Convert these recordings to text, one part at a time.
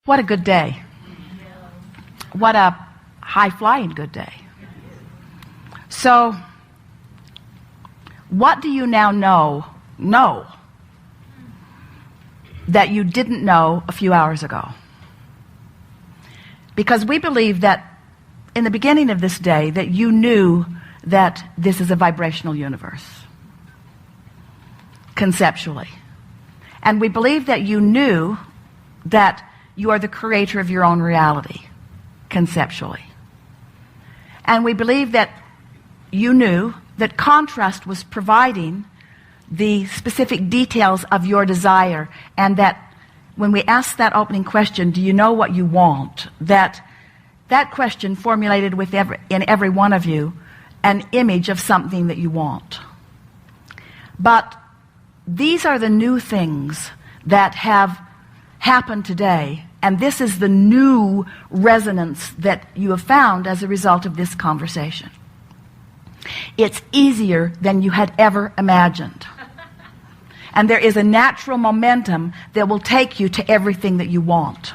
What a good day. What a high-flying good day. So, what do you now know that you didn't know a few hours ago? Because we believe that in the beginning of this day that you knew that this is a vibrational universe, conceptually. And we believe that you knew that you are the creator of your own reality, conceptually. And we believe that you knew that contrast was providing the specific details of your desire, and that when we asked that opening question, do you know what you want, that question formulated in every one of you an image of something that you want. But these are the new things that have happened today, and this is the new resonance that you have found as a result of this conversation. It's easier than you had ever imagined. And there is a natural momentum that will take you to everything that you want.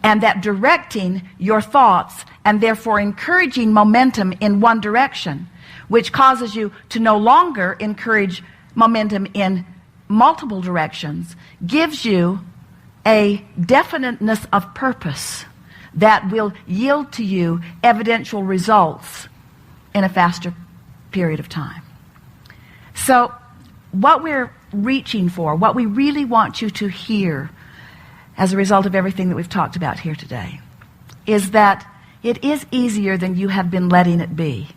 And that directing your thoughts and therefore encouraging momentum in one direction, which causes you to no longer encourage momentum in multiple directions, gives you a definiteness of purpose that will yield to you evidential results in a faster period of time. So what we're reaching for, what we really want you to hear as a result of everything that we've talked about here today, is that it is easier than you have been letting it be,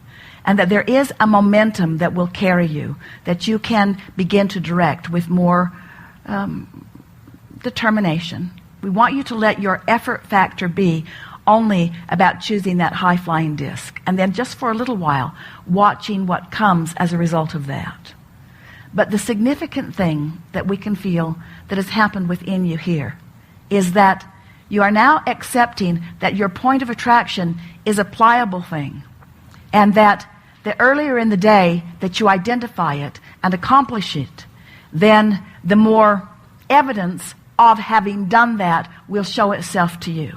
and that there is a momentum that will carry you, that you can begin to direct with more determination. We want you to let your effort factor be only about choosing that high-flying disc, and then just for a little while watching what comes as a result of that. But the significant thing that we can feel that has happened within you here is that you are now accepting that your point of attraction is a pliable thing, and that the earlier in the day that you identify it and accomplish it, then the more evidence of having done that will show itself to you.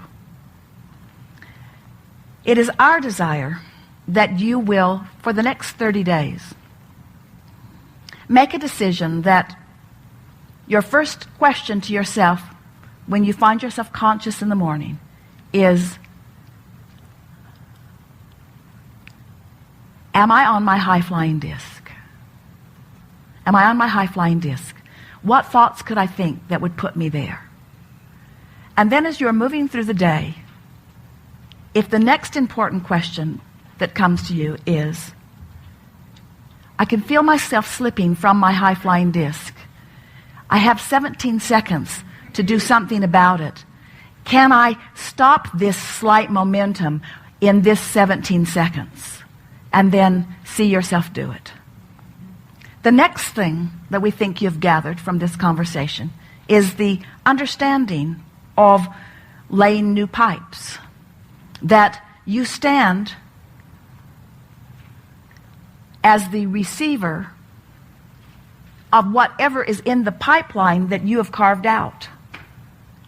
It is our desire that you will, for the next 30 days, make a decision that your first question to yourself when you find yourself conscious in the morning is, am I on my high-flying disc? Am I on my high-flying disc? What thoughts could I think that would put me there? And then as you're moving through the day, if the next important question that comes to you is, I can feel myself slipping from my high-flying disc. I have 17 seconds to do something about it. Can I stop this slight momentum in this 17 seconds? And then see yourself do it. The next thing that we think you've gathered from this conversation is the understanding of laying new pipes. That you stand as the receiver of whatever is in the pipeline that you have carved out.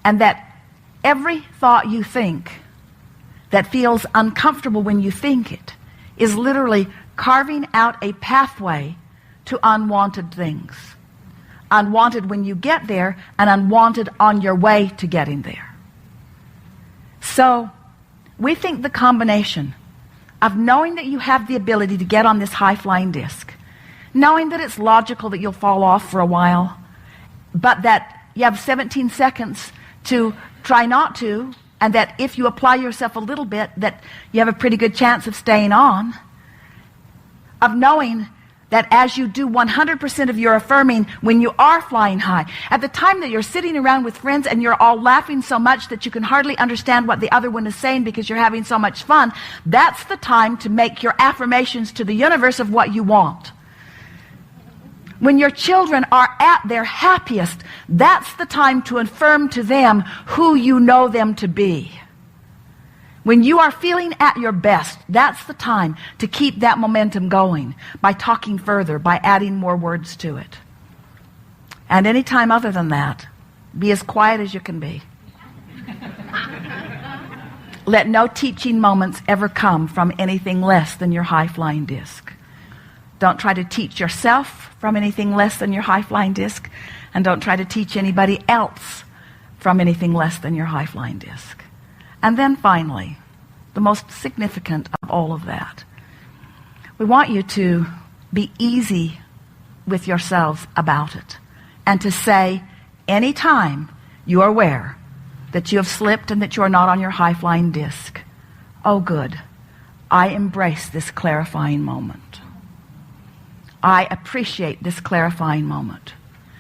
And that every thought you think that feels uncomfortable when you think it is literally carving out a pathway to unwanted things. Unwanted when you get there, and unwanted on your way to getting there. So, we think the combination of knowing that you have the ability to get on this high-flying disc, knowing that it's logical that you'll fall off for a while, but that you have 17 seconds to try not to, and that if you apply yourself a little bit, that you have a pretty good chance of staying on, of knowing that as you do 100% of your affirming when you are flying high, at the time that you're sitting around with friends and you're all laughing so much that you can hardly understand what the other one is saying because you're having so much fun, that's the time to make your affirmations to the universe of what you want. When your children are at their happiest, that's the time to affirm to them who you know them to be. When you are feeling at your best, that's the time to keep that momentum going by talking further, by adding more words to it. And any time other than that, be as quiet as you can be. Let no teaching moments ever come from anything less than your high-flying disc. Don't try to teach yourself from anything less than your high-flying disc, and don't try to teach anybody else from anything less than your high-flying disc. And then finally, the most significant of all of that, we want you to be easy with yourselves about it, and to say anytime you are aware that you have slipped and that you are not on your high-flying disc, oh good, I embrace this clarifying moment. I appreciate this clarifying moment.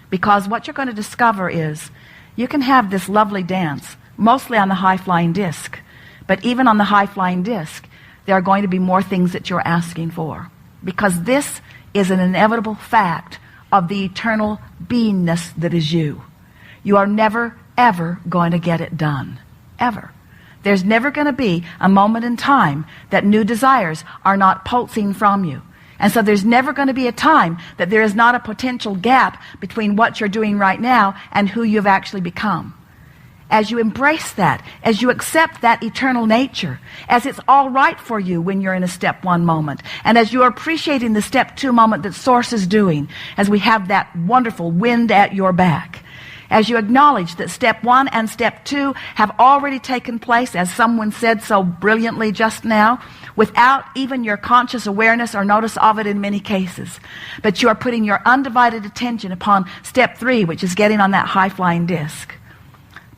Because what you're going to discover is you can have this lovely dance, mostly on the high-flying disc, but even on the high-flying disc, there are going to be more things that you're asking for. Because this is an inevitable fact of the eternal beingness that is you. You are never, ever going to get it done. Ever. There's never going to be a moment in time that new desires are not pulsing from you. And so there's never going to be a time that there is not a potential gap between what you're doing right now and who you've actually become. As you embrace that, as you accept that eternal nature, as it's all right for you when you're in a step one moment, and as you're appreciating the step two moment that Source is doing, as we have that wonderful wind at your back, as you acknowledge that step one and step two have already taken place, as someone said so brilliantly just now, without even your conscious awareness or notice of it in many cases. But you are putting your undivided attention upon step three, which is getting on that high-flying disc.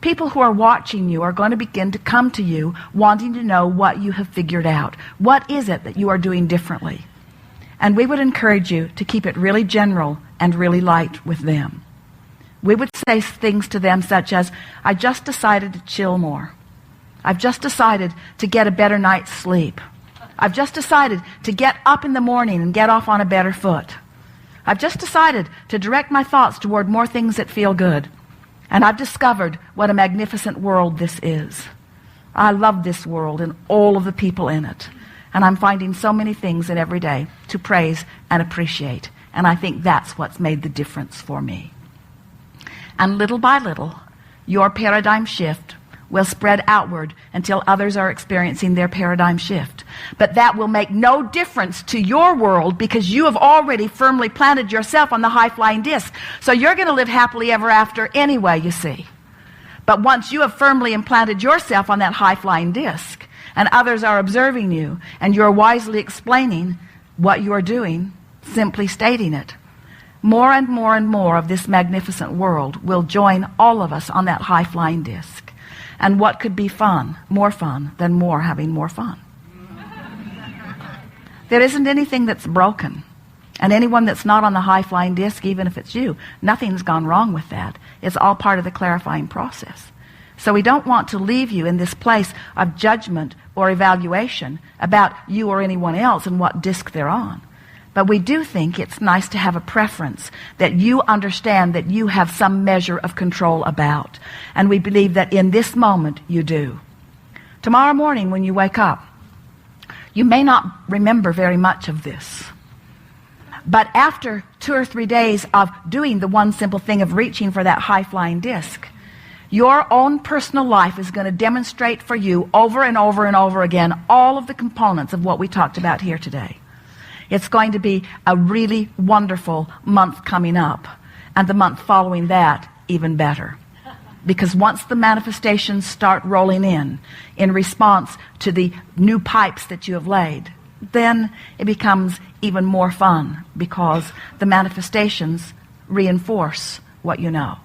People who are watching you are going to begin to come to you wanting to know what you have figured out. What is it that you are doing differently? And we would encourage you to keep it really general and really light with them. We would say things to them such as, I just decided to chill more. I've just decided to get a better night's sleep. I've just decided to get up in the morning and get off on a better foot. I've just decided to direct my thoughts toward more things that feel good. And I've discovered what a magnificent world this is. I love this world and all of the people in it. And I'm finding so many things in every day to praise and appreciate. And I think that's what's made the difference for me. And little by little, your paradigm shift will spread outward until others are experiencing their paradigm shift. But that will make no difference to your world because you have already firmly planted yourself on the high-flying disc. So you're going to live happily ever after anyway, you see. But once you have firmly implanted yourself on that high-flying disc and others are observing you and you're wisely explaining what you're doing, simply stating it, more and more and more of this magnificent world will join all of us on that high-flying disc. And what could be fun, more fun, than having more fun? There isn't anything that's broken. And anyone that's not on the high-flying disc, even if it's you, nothing's gone wrong with that. It's all part of the clarifying process. So we don't want to leave you in this place of judgment or evaluation about you or anyone else and what disc they're on. But we do think it's nice to have a preference that you understand that you have some measure of control about. And we believe that in this moment you do. Tomorrow morning when you wake up, you may not remember very much of this. But after 2 or 3 days of doing the one simple thing of reaching for that high-flying disc, your own personal life is going to demonstrate for you over and over and over again all of the components of what we talked about here today. It's going to be a really wonderful month coming up, and the month following that even better. Because once the manifestations start rolling in response to the new pipes that you have laid, then it becomes even more fun because the manifestations reinforce what you know.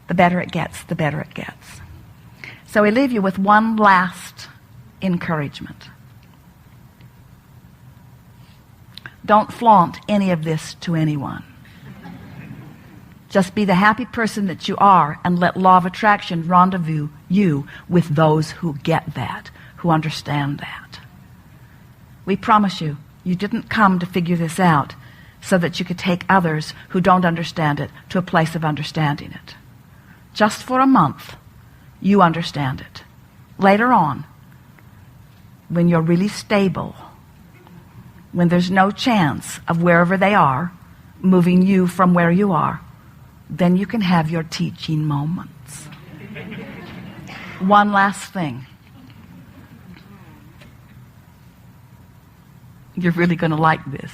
The better it gets, the better it gets. So we leave you with one last encouragement. Don't flaunt any of this to anyone. Just be the happy person that you are and let law of attraction rendezvous you with those who get that, who understand that. We promise you, you didn't come to figure this out so that you could take others who don't understand it to a place of understanding it. Just for a month, you understand it. Later on, when you're really stable, when there's no chance of wherever they are moving you from where you are, then you can have your teaching moments. One last thing. You're really going to like this.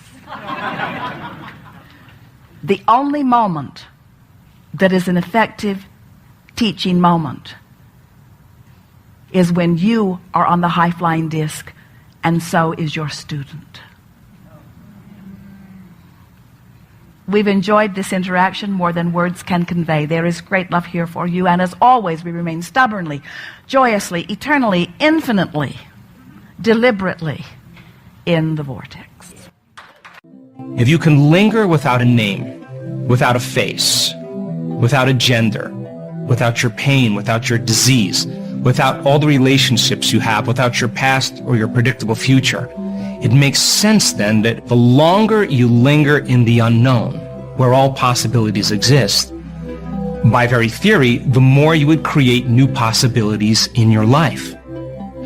The only moment that is an effective teaching moment is when you are on the high-flying disc, and so is your student. We've enjoyed this interaction more than words can convey. There is great love here for you, and as always, we remain stubbornly, joyously, eternally, infinitely, deliberately in the vortex. If you can linger without a name, without a face, without a gender, without your pain, without your disease, without all the relationships you have, without your past or your predictable future, it makes sense then that the longer you linger in the unknown, where all possibilities exist, by very theory, the more you would create new possibilities in your life.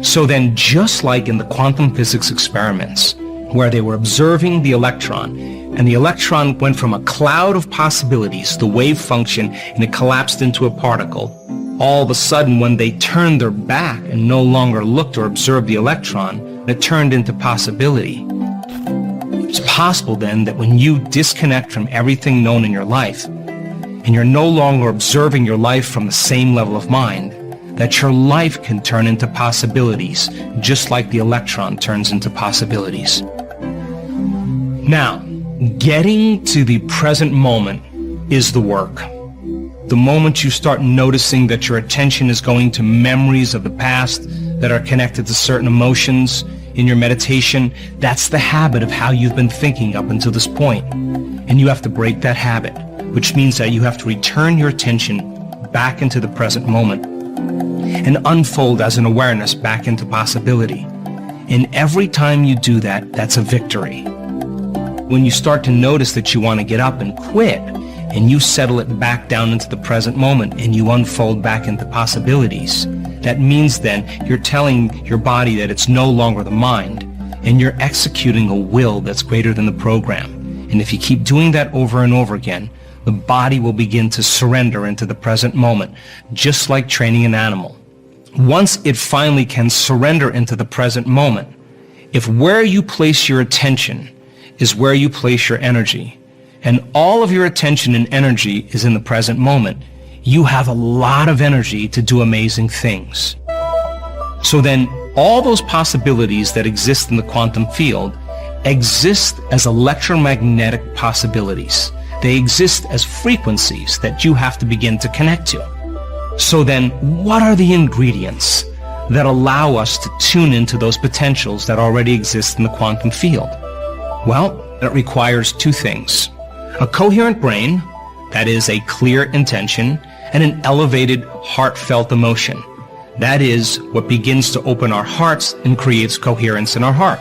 So then, just like in the quantum physics experiments, where they were observing the electron, and the electron went from a cloud of possibilities, the wave function, and it collapsed into a particle, all of a sudden, when they turned their back and no longer looked or observed the electron, it turned into possibility. It's possible then that when you disconnect from everything known in your life, and you're no longer observing your life from the same level of mind, that your life can turn into possibilities, just like the electron turns into possibilities. Now, getting to the present moment is the work. The moment you start noticing that your attention is going to memories of the past that are connected to certain emotions in your meditation, that's the habit of how you've been thinking up until this point. And you have to break that habit, which means that you have to return your attention back into the present moment and unfold as an awareness back into possibility. And every time you do that, that's a victory. When you start to notice that you want to get up and quit, and you settle it back down into the present moment and you unfold back into possibilities, that means then you're telling your body that it's no longer the mind, and you're executing a will that's greater than the program. And if you keep doing that over and over again, the body will begin to surrender into the present moment, just like training an animal. Once it finally can surrender into the present moment, if where you place your attention is where you place your energy, and all of your attention and energy is in the present moment, you have a lot of energy to do amazing things. So then, all those possibilities that exist in the quantum field exist as electromagnetic possibilities. They exist as frequencies that you have to begin to connect to. So then, what are the ingredients that allow us to tune into those potentials that already exist in the quantum field? Well, it requires two things. A coherent brain, that is a clear intention, and an elevated, heartfelt emotion. That is what begins to open our hearts and creates coherence in our heart.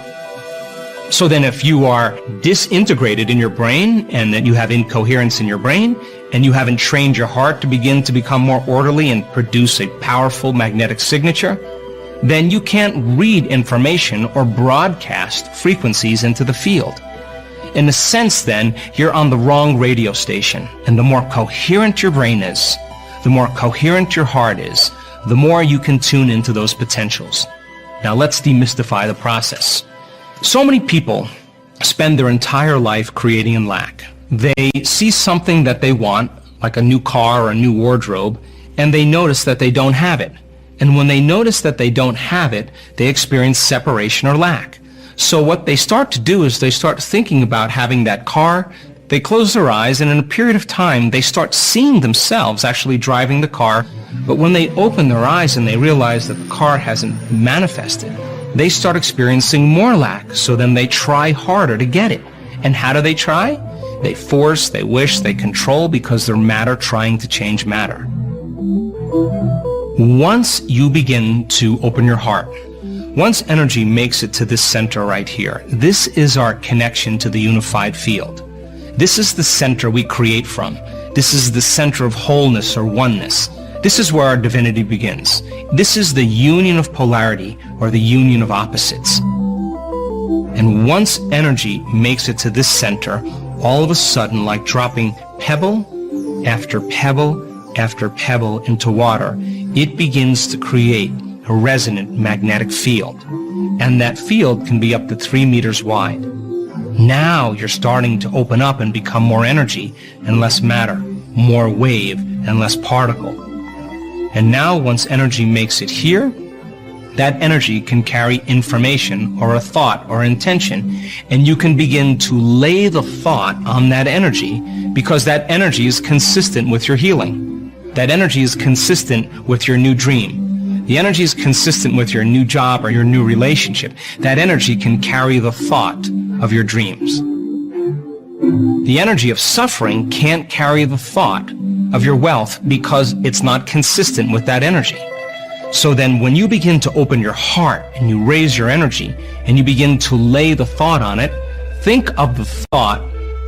So then if you are disintegrated in your brain, and that you have incoherence in your brain, and you haven't trained your heart to begin to become more orderly and produce a powerful magnetic signature, then you can't read information or broadcast frequencies into the field. In a sense, then, you're on the wrong radio station, and the more coherent your brain is, the more coherent your heart is, the more you can tune into those potentials. Now let's demystify the process. So many people spend their entire life creating in lack. They see something that they want, like a new car or a new wardrobe, and they notice that they don't have it. And when they notice that they don't have it, they experience separation or lack. So what they start to do is they start thinking about having that car. They close their eyes, and in a period of time, they start seeing themselves actually driving the car. But when they open their eyes and they realize that the car hasn't manifested, they start experiencing more lack. So then they try harder to get it. And how do they try? They force, they wish, they control, because they're matter trying to change matter. Once you begin to open your heart, once energy makes it to this center right here, this is our connection to the unified field. This is the center we create from. This is the center of wholeness or oneness. This is where our divinity begins. This is the union of polarity, or the union of opposites. And once energy makes it to this center, all of a sudden, like dropping pebble after pebble after pebble into water, it begins to create a resonant magnetic field. And that field can be up to 3 meters wide. Now you're starting to open up and become more energy and less matter, more wave and less particle. And now once energy makes it here, that energy can carry information or a thought or intention, and you can begin to lay the thought on that energy because that energy is consistent with your healing. That energy is consistent with your new dream. The energy is consistent with your new job or your new relationship. That energy can carry the thought of your dreams. The energy of suffering can't carry the thought of your wealth because it's not consistent with that energy. So then when you begin to open your heart and you raise your energy and you begin to lay the thought on it, think of the thought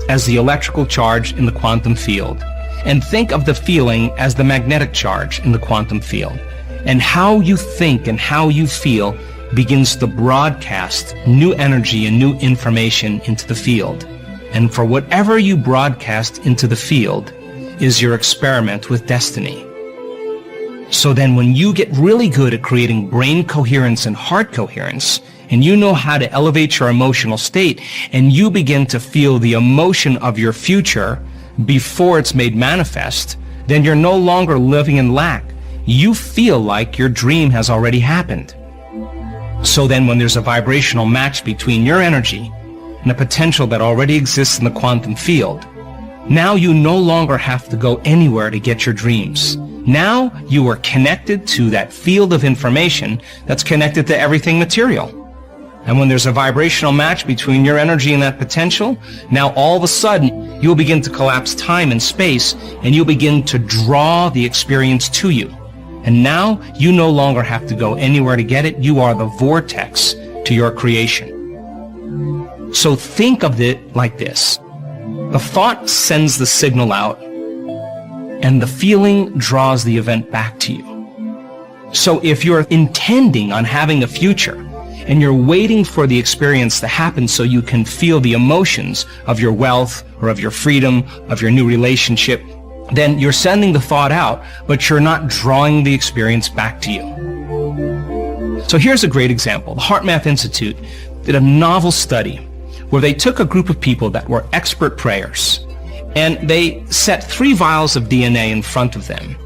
as the electrical charge in the quantum field, and think of the feeling as the magnetic charge in the quantum field. And how you think and how you feel begins to broadcast new energy and new information into the field. And for whatever you broadcast into the field is your experiment with destiny. So then when you get really good at creating brain coherence and heart coherence, and you know how to elevate your emotional state, and you begin to feel the emotion of your future before it's made manifest, then you're no longer living in lack. You feel like your dream has already happened. So then when there's a vibrational match between your energy and a potential that already exists in the quantum field, now you no longer have to go anywhere to get your dreams. Now you are connected to that field of information that's connected to everything material. And when there's a vibrational match between your energy and that potential, now all of a sudden you'll begin to collapse time and space, and you'll begin to draw the experience to you. And now you no longer have to go anywhere to get it. You are the vortex to your creation. So think of it like this. The thought sends the signal out, and the feeling draws the event back to you. So if you're intending on having a future, and you're waiting for the experience to happen so you can feel the emotions of your wealth or of your freedom, of your new relationship, then you're sending the thought out, but you're not drawing the experience back to you. So here's a great example. The HeartMath Institute did a novel study where they took a group of people that were expert prayers, and they set 3 vials of DNA in front of them.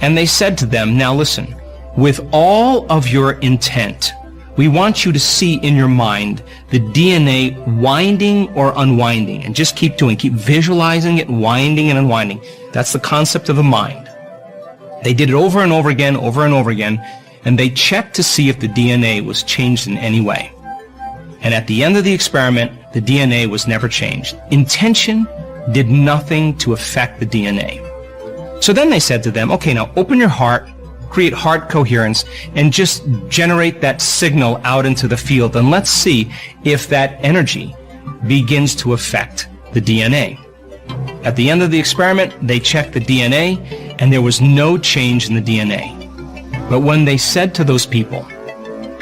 And they said to them, now listen, with all of your intent, we want you to see in your mind the DNA winding or unwinding. And just keep visualizing it winding and unwinding. That's the concept of the mind. They did it over and over again, and they checked to see if the DNA was changed in any way. And at the end of the experiment, the DNA was never changed. Intention did nothing to affect the DNA. So then they said to them, okay, now open your heart, create heart coherence, and just generate that signal out into the field, and let's see if that energy begins to affect the DNA. At the end of the experiment, they checked the DNA, and there was no change in the DNA. But when they said to those people,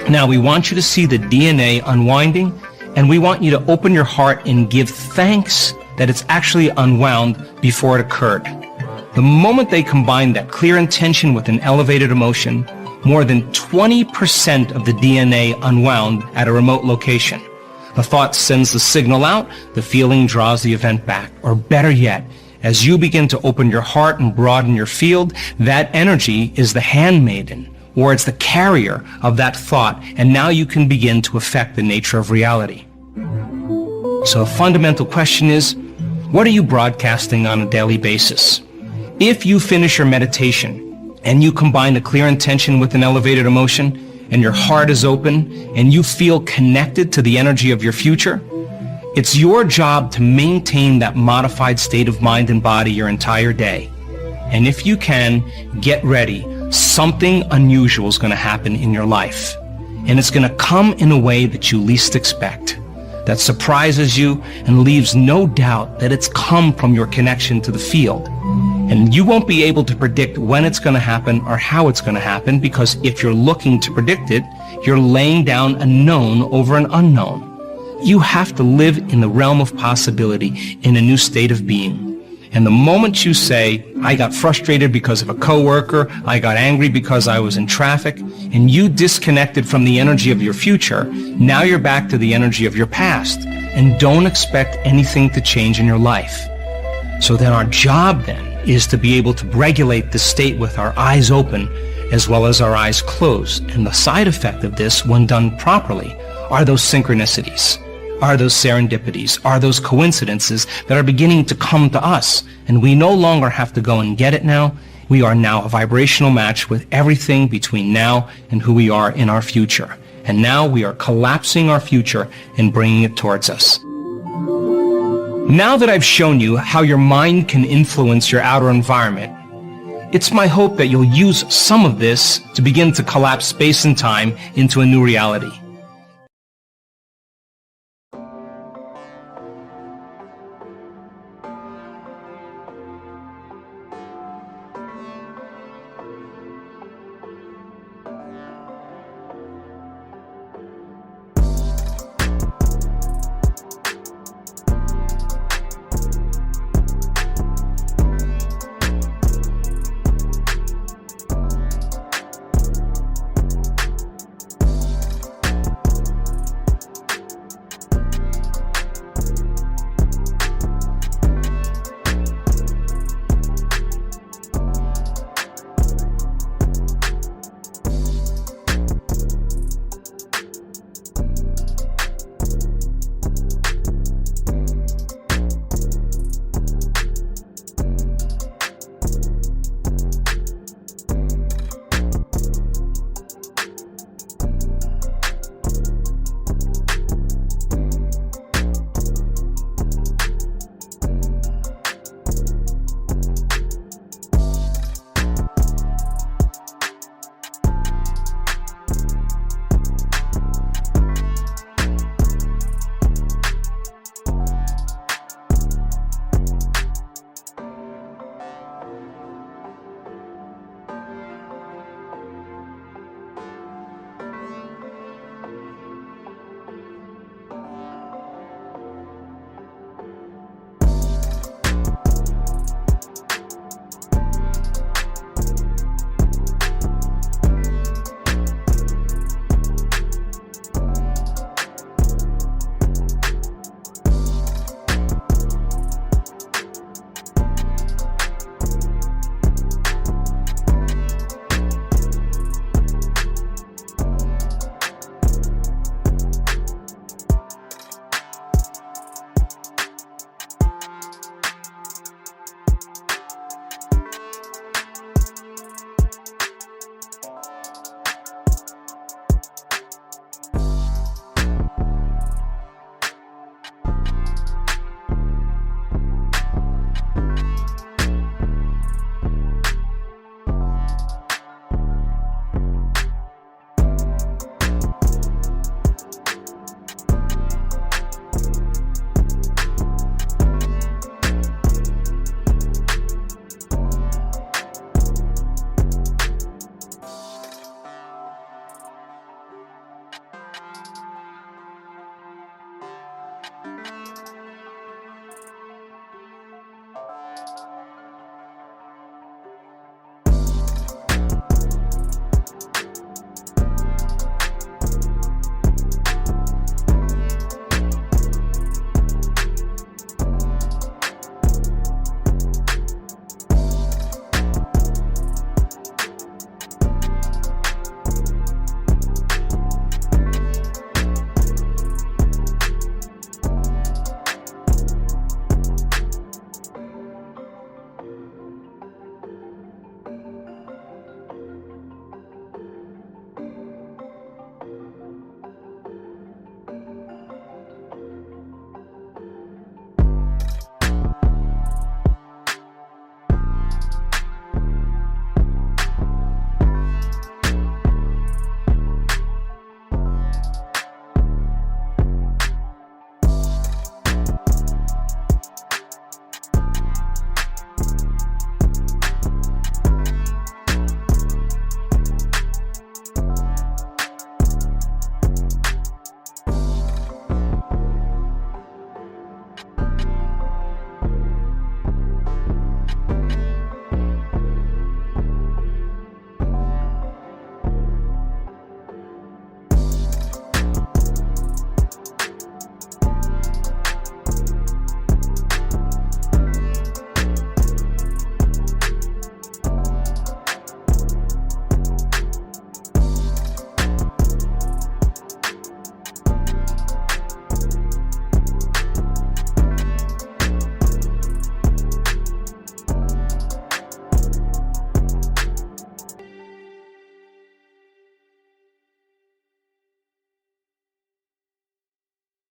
now we want you to see the DNA unwinding, and we want you to open your heart and give thanks that it's actually unwound before it occurred. The moment they combined that clear intention with an elevated emotion, more than 20% of the DNA unwound at a remote location. The thought sends the signal out, the feeling draws the event back. Or better yet, as you begin to open your heart and broaden your field, that energy is the handmaiden, or it's the carrier of that thought, and now you can begin to affect the nature of reality. So the fundamental question is, what are you broadcasting on a daily basis? If you finish your meditation and you combine a clear intention with an elevated emotion, and your heart is open and you feel connected to the energy of your future, it's your job to maintain that modified state of mind and body your entire day. And if you can, get ready. Something unusual is going to happen in your life. And it's going to come in a way that you least expect, that surprises you and leaves no doubt that it's come from your connection to the field. And you won't be able to predict when it's going to happen or how it's going to happen, because if you're looking to predict it, you're laying down a known over an unknown. You have to live in the realm of possibility, in a new state of being. And the moment you say, I got frustrated because of a coworker, I got angry because I was in traffic, and you disconnected from the energy of your future, now you're back to the energy of your past, and don't expect anything to change in your life. So then our job then is to be able to regulate the state with our eyes open as well as our eyes closed. And the side effect of this, when done properly, are those synchronicities, are those serendipities, are those coincidences that are beginning to come to us. And we no longer have to go and get it now. We are now a vibrational match with everything between now and who we are in our future. And now we are collapsing our future and bringing it towards us. Now that I've shown you how your mind can influence your outer environment, it's my hope that you'll use some of this to begin to collapse space and time into a new reality.